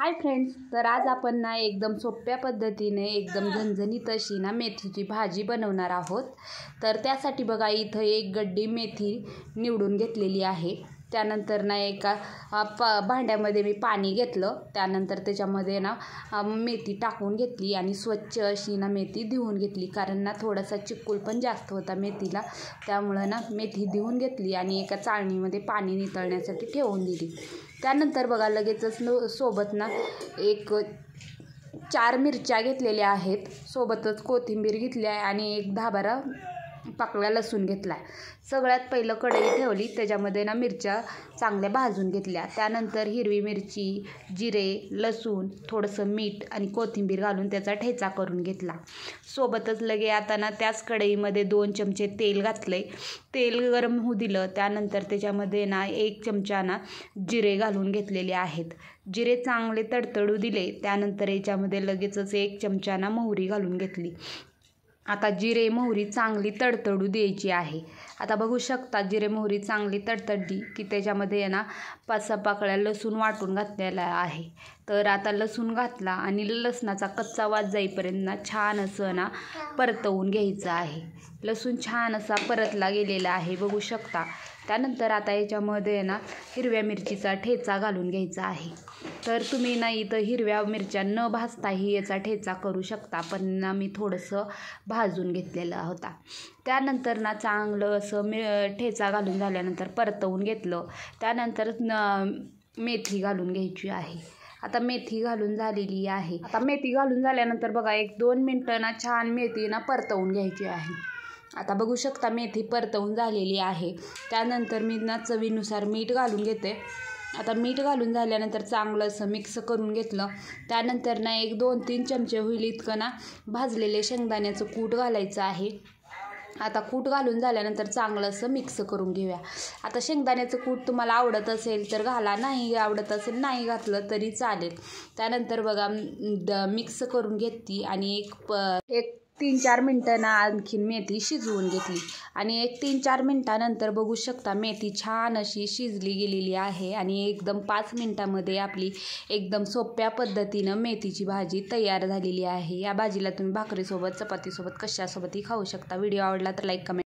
Hi friends, तर आज आपण ना एकदम सोप्या पद्धतीने एकदम झणझणीत अशी ना मेथीची भाजी बनवणार आहोत। तर त्यासाठी बघा इथं एक गड्डी मेथी निवडून घेतलेली आहे। त्यानंतर ना एका भांड्यामध्ये मी पाणी घेतलं, त्यानंतर त्याच्यामध्ये ना मेथी टाकून घेतली आणि स्वच्छ अशी ना मेथी धुवून घेतली, कारण ना थोडासा चिकूल पण जास्त होता मेथीला, त्यामुळं ना मेथी धुवून घेतली आणि एका चाळणीमध्ये पाणी नितळण्यासाठी ठेवून दिली। त्यानंतर बघा लगेचच सोबत ना एक 4 मिरच्या घेतलेल्या आहेत, सोबतच कोथिंबीर घेतली आहे आणि एक 10-12 पाकळ्या लसूण घेतला आहे। सगळ्यात पहिलं कढई ठेवली, त्याच्यामध्ये ना मिरच्या चांगल्या भाजून घेतल्या। त्यानंतर हिरवी मिरची, जिरे, लसूण, थोडंसं मीठ आणि कोथिंबीर घालून त्याचा ठेचा करून घेतला। सोबतच लगे आता ना त्याच कढईमध्ये 2 चमचे तेल घातले, तेल गरम होऊ दिलं। त्यानंतर त्याच्यामध्ये ना 1 चमचा ना जिरे घालून घेतलेले आहेत, जिरे चांगले तडतडू दिले। त्यानंतर याच्यामध्ये लगेचच 1 चमचा ना मोहरी घालून घेतली। आता जिरे मोहरी चांगली तडतडू द्यायची आहे। आता बघू शकता जिरे मोहरी चांगली तडतडली की त्याच्यामध्ये ना 5-6 पाकळ्या लसूण वाटून घातलेला आहे। तर आता लसूण घातला आणि लसणाचा कच्चा वास जाईपर्यंत ना छान असं ना परतवून घ्यायचं आहे। लसूण छान असा परतला गेलेला आहे, बघू शकता। त्यानंतर आता याच्यामध्ये ना हिरव्या मिरचीचा ठेचा घालून घ्यायचा आहे। तर तुम्ही ना इथं हिरव्या मिरच्या न भाजताही याचा ठेचा करू शकता, पण ना मी थोडंसं भाजून घेतलेला होता। त्यानंतर ना चांगलं असं ठेचा घालून झाल्यानंतर परतवून घेतलं। त्यानंतर मेथी घालून घ्यायची आहे। आता मेथी घालून झालेली आहे। आता मेथी घालून झाल्यानंतर बघा 1-2 मिनटं ना छान मेथी ना परतवून घ्यायची आहे। आता बघू शकता मेथी परतवून झालेली आहे। त्यानंतर मी ना चवीनुसार मीठ घालून घेते। आता मीठ घालून झाल्यानंतर चांगलं असं मिक्स करून घेतलं। त्यानंतर ना 1-2-3 चमचे होईल इतकं ना भाजलेले शेंगदाण्याचं कूट घालायचं आहे। आता कूट घालून झाल्यानंतर चांगलं असं मिक्स करून घेऊया। आता शेंगदाण्याचं कूट तुम्हाला आवडत असेल तर घाला, नाही आवडत असेल नाही घातलं तरी चालेल। त्यानंतर बघा मिक्स करून घेतली आणि एक 3-4 मिनटं ना आणखीन मेथी शिजवून घेतली आणि 3-4 मिनटानंतर बघू शकता मेथी छान अशी शिजली गेलेली आहे आणि एकदम 5 मिनटामध्ये आपली एकदम सोप्या पद्धतीनं मेथीची भाजी तयार झालेली आहे। या भाजीला तुम्ही भाकरीसोबत, चपातीसोबत, कशासोबतही खाऊ शकता। व्हिडिओ आवडला तर लाईक, कमेंट